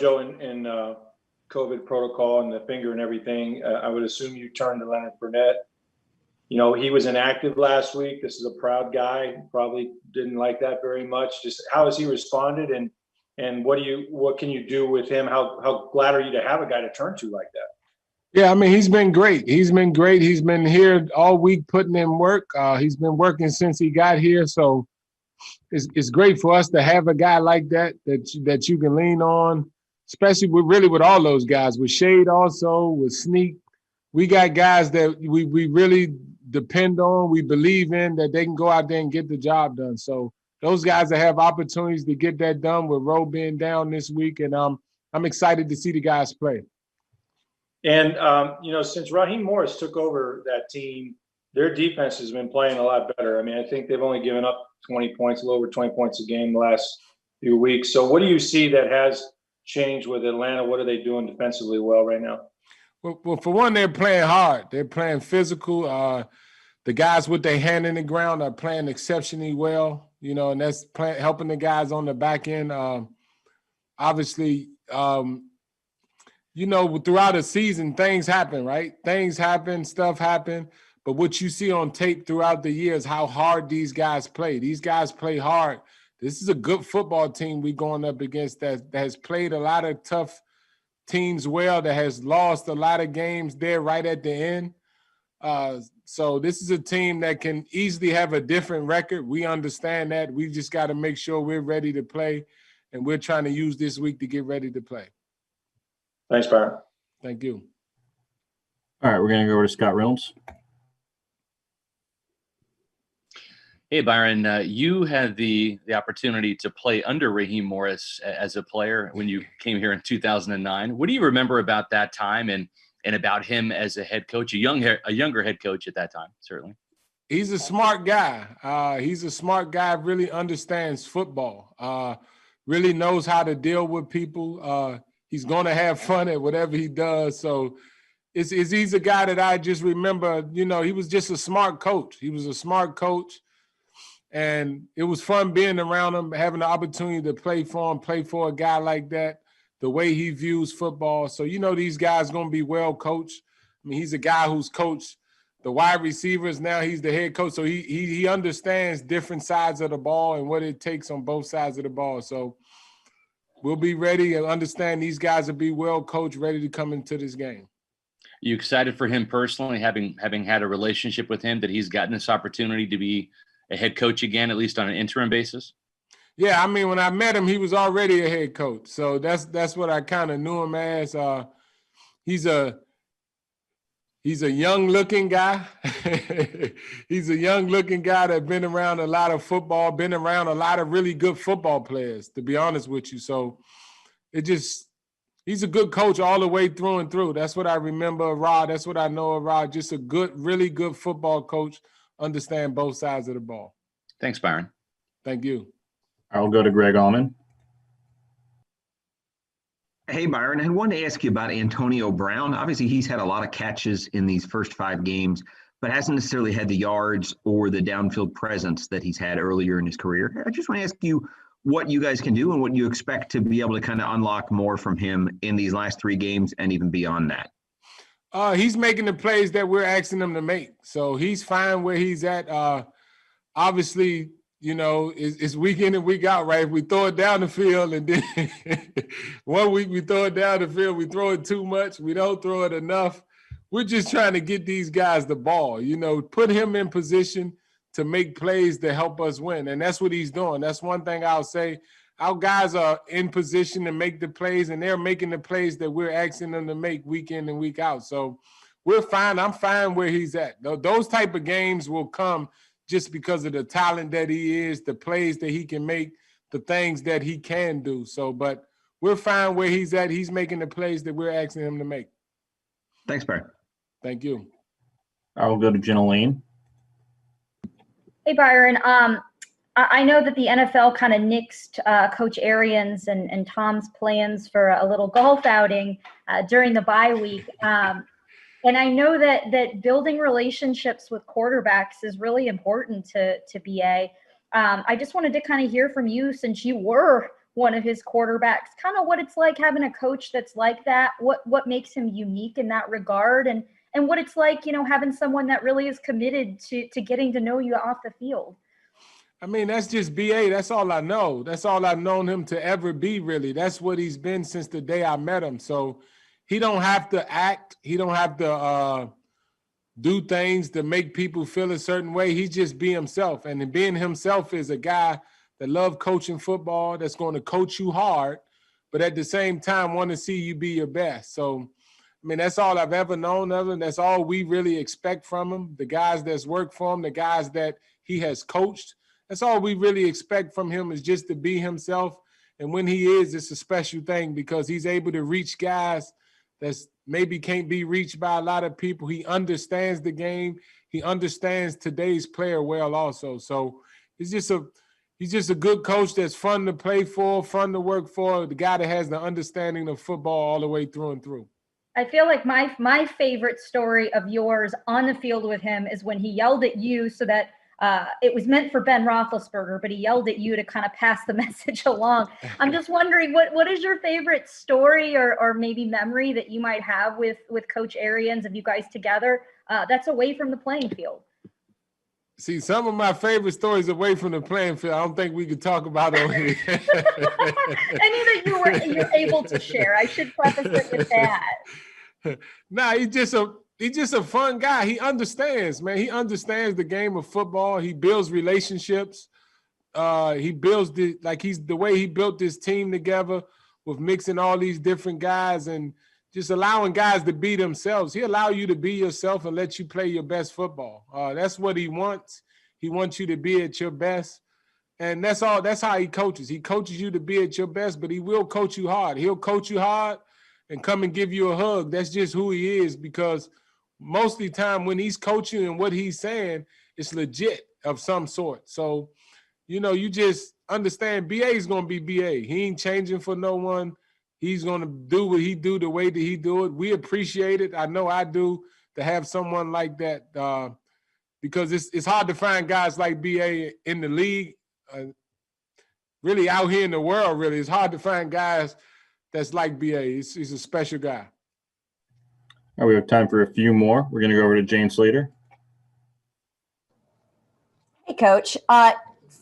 Joe, in COVID protocol and the finger and everything, I would assume you turned to Leonard Fournette. You know, he was inactive last week. This is a proud guy. Probably didn't like that very much. Just how has he responded, and what can you do with him? How glad are you to have a guy to turn to like that? Yeah, I mean, he's been great. He's been great. He's been here all week putting in work. He's been working since he got here. So it's great for us to have a guy like that you can lean on, especially with all those guys. With Shade also, with Sneak. We got guys that we really depend on, we believe in, that they can go out there and get the job done. So those guys that have opportunities to get that done with Rowe being down this week, and I'm excited to see the guys play. And, you know, since Raheem Morris took over that team, their defense has been playing a lot better. I mean, I think they've only given up 20 points, a little over 20 points a game the last few weeks. So what do you see that has changed with Atlanta? What are they doing defensively well right now? Well, for one, they're playing hard. They're playing physical. The guys with their hand in the ground are playing exceptionally well, you know, and that's helping the guys on the back end. Obviously, you know, throughout a season, things happen, right? Things happen, stuff happen. But what you see on tape throughout the year is how hard these guys play. These guys play hard. This is a good football team we're going up against that has played a lot of tough teams well, that has lost a lot of games there right at the end. So this is a team that can easily have a different record. We understand that. We just got to make sure we're ready to play, and we're trying to use this week to get ready to play. Thanks, Byron. Thank you. All right, we're going to go over to Scott Reynolds. Hey, Byron, you had the opportunity to play under Raheem Morris as a player when you came here in 2009. What do you remember about that time and about him as a head coach, a younger head coach at that time, certainly? He's a smart guy. He's a smart guy, really understands football, really knows how to deal with people. He's going to have fun at whatever he does. So he's a guy that I just remember, you know, he was just a smart coach. He was a smart coach. And it was fun being around him, having the opportunity to play for him, play for a guy like that, the way he views football. So, you know, these guys going to be well coached. I mean, he's a guy who's coached the wide receivers. Now he's the head coach. So he understands different sides of the ball and what it takes on both sides of the ball. So we'll be ready and understand these guys will be well coached, ready to come into this game. You excited for him personally, having had a relationship with him, that he's gotten this opportunity to be a head coach again, at least on an interim basis? Yeah, I mean, when I met him, he was already a head coach. So that's what I kind of knew him as. He's a young-looking guy. He's a young-looking guy that's been around a lot of football, been around a lot of really good football players, to be honest with you. So he's a good coach all the way through and through. That's what I remember of Rod. That's what I know of Rod. Just a good, really good football coach. Understand both sides of the ball. Thanks, Byron. Thank you. I'll go to Greg Allman. Hey, Byron, I wanted to ask you about Antonio Brown. Obviously, he's had a lot of catches in these first 5 games, but hasn't necessarily had the yards or the downfield presence that he's had earlier in his career. I just want to ask you what you guys can do and what you expect to be able to kind of unlock more from him in these last 3 games and even beyond that. He's making the plays that we're asking him to make. So he's fine where he's at. Obviously, you know, it's week in and week out, right? If we throw it down the field and then one week we throw it down the field, we throw it too much, we don't throw it enough. We're just trying to get these guys the ball, you know, put him in position to make plays to help us win. And that's what he's doing. That's one thing I'll say. Our guys are in position to make the plays, and they're making the plays that we're asking them to make week in and week out. So we're fine. I'm fine where he's at. Those type of games will come just because of the talent that he is, the plays that he can make, the things that he can do. So, but we're fine where he's at. He's making the plays that we're asking him to make. Thanks, Byron. Thank you. I will go to Jenna Lane. Hey, Byron. I know that the NFL kind of nixed Coach Arians and Tom's plans for a little golf outing during the bye week. And I know that building relationships with quarterbacks is really important to BA. I just wanted to kind of hear from you, since you were one of his quarterbacks, kind of what it's like having a coach that's like that, what makes him unique in that regard, and what it's like, having someone that really is committed to getting to know you off the field. I mean, that's just BA. That's all I know. That's all I've known him to ever be, really. That's what he's been since the day I met him. So he don't have to act. He don't have to do things to make people feel a certain way. He just be himself. And being himself is a guy that loves coaching football, that's going to coach you hard, but at the same time want to see you be your best. So, I mean, that's all I've ever known of him. That's all we really expect from him. The guys that's worked for him, the guys that he has coached, that's all we really expect from him, is just to be himself. And when he is, it's a special thing because he's able to reach guys that's maybe can't be reached by a lot of people. He understands the game. He understands today's player well also. So he's just a good coach that's fun to play for, fun to work for, the guy that has the understanding of football all the way through and through. I feel like my favorite story of yours on the field with him is when he yelled at you so that it was meant for Ben Roethlisberger, but he yelled at you to kind of pass the message along. I'm just wondering, what is your favorite story or maybe memory that you might have with Coach Arians of you guys together that's away from the playing field? See, some of my favorite stories away from the playing field, I don't think we could talk about over here. Any that you're able to share. I should preface it with that. Nah, he's just a fun guy. He understands, man. He understands the game of football. He builds relationships. He builds the way he built this team together with mixing all these different guys and just allowing guys to be themselves. He allow you to be yourself and let you play your best football. That's what he wants. He wants you to be at your best. And that's all. That's how he coaches. He coaches you to be at your best, but he will coach you hard. He'll coach you hard and come and give you a hug. That's just who he is, because most of the time when he's coaching and what he's saying, it's legit of some sort. So, you just understand BA is going to be BA. He ain't changing for no one. He's going to do what he do the way that he do it. We appreciate it. I know I do, to have someone like that because it's hard to find guys like BA in the league. Really out here in the world, really. It's hard to find guys that's like BA. He's a special guy. All right, we have time for a few more. We're going to go over to Jane Slater. Hey, Coach.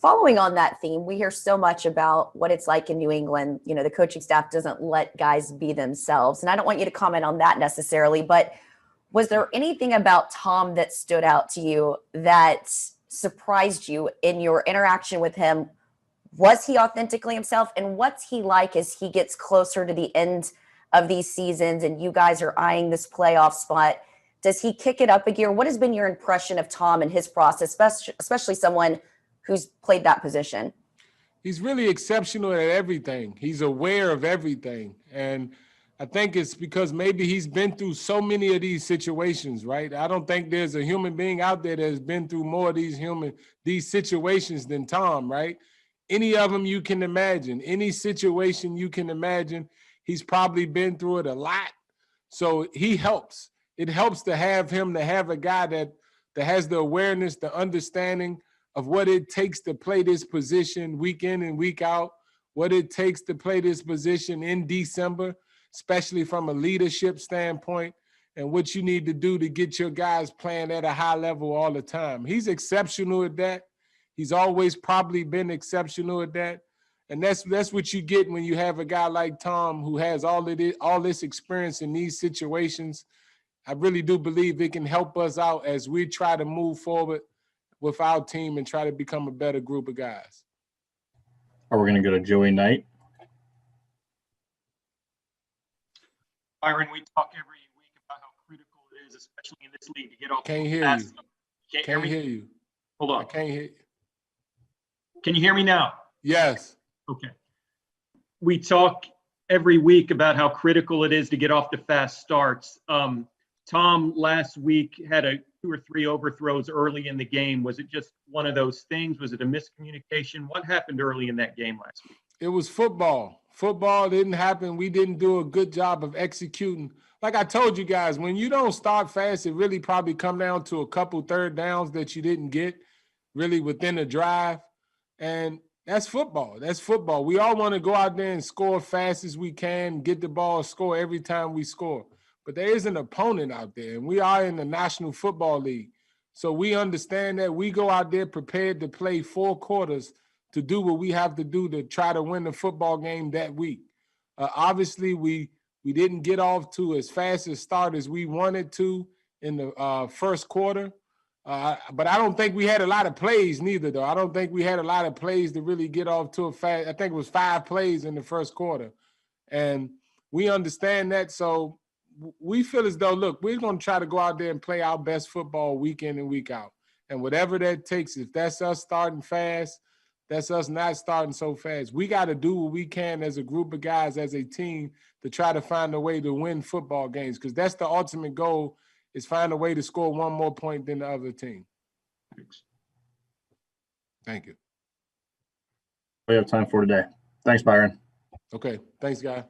Following on that theme, we hear so much about what it's like in New England. The coaching staff doesn't let guys be themselves. And I don't want you to comment on that necessarily, but was there anything about Tom that stood out to you that surprised you in your interaction with him? Was he authentically himself? And what's he like as he gets closer to the end of these seasons and you guys are eyeing this playoff spot? Does he kick it up a gear? What has been your impression of Tom and his process, especially someone who's played that position? He's really exceptional at everything. He's aware of everything. And I think it's because maybe he's been through so many of these situations, right? I don't think there's a human being out there that has been through more of these situations than Tom, right? Any of them you can imagine, any situation you can imagine, he's probably been through it a lot. So he helps. It helps to have a guy that has the awareness, the understanding of what it takes to play this position week in and week out, what it takes to play this position in December, especially from a leadership standpoint, and what you need to do to get your guys playing at a high level all the time. He's exceptional at that. He's always probably been exceptional at that. And that's what you get when you have a guy like Tom who has all this experience in these situations. I really do believe it can help us out as we try to move forward with our team and try to become a better group of guys. We're going to go to Joey Knight. Byron, we talk every week about how critical it is, especially in this league, to get off. Can't hear you. Can't hear you. Hold on. I can't hear you. Can you hear me now? Yes. Okay. We talk every week about how critical it is to get off the fast starts. Tom last week had 2 or 3 overthrows early in the game. Was it just one of those things? Was it a miscommunication? What happened early in that game last week? It was football. Football didn't happen. We didn't do a good job of executing. Like I told you guys, when you don't start fast, it really probably come down to a couple third downs that you didn't get really within a drive. And That's football. That's football. We all want to go out there and score fast as we can, get the ball, score every time we score. But there is an opponent out there, and we are in the National Football League. So we understand that we go out there prepared to play 4 quarters to do what we have to do to try to win the football game that week. Obviously, we didn't get off to as fast a start as we wanted to in the first quarter. But I don't think we had a lot of plays neither, though. I don't think we had a lot of plays to really get off to a fast. I think it was 5 plays in the first quarter. And we understand that. So we feel as though, look, we're going to try to go out there and play our best football week in and week out. And whatever that takes, if that's us starting fast, that's us not starting so fast. We got to do what we can as a group of guys, as a team, to try to find a way to win football games, because that's the ultimate goal, is find a way to score 1 more point than the other team. Thank you. We have time for today. Thanks, Byron. Okay. Thanks, guy.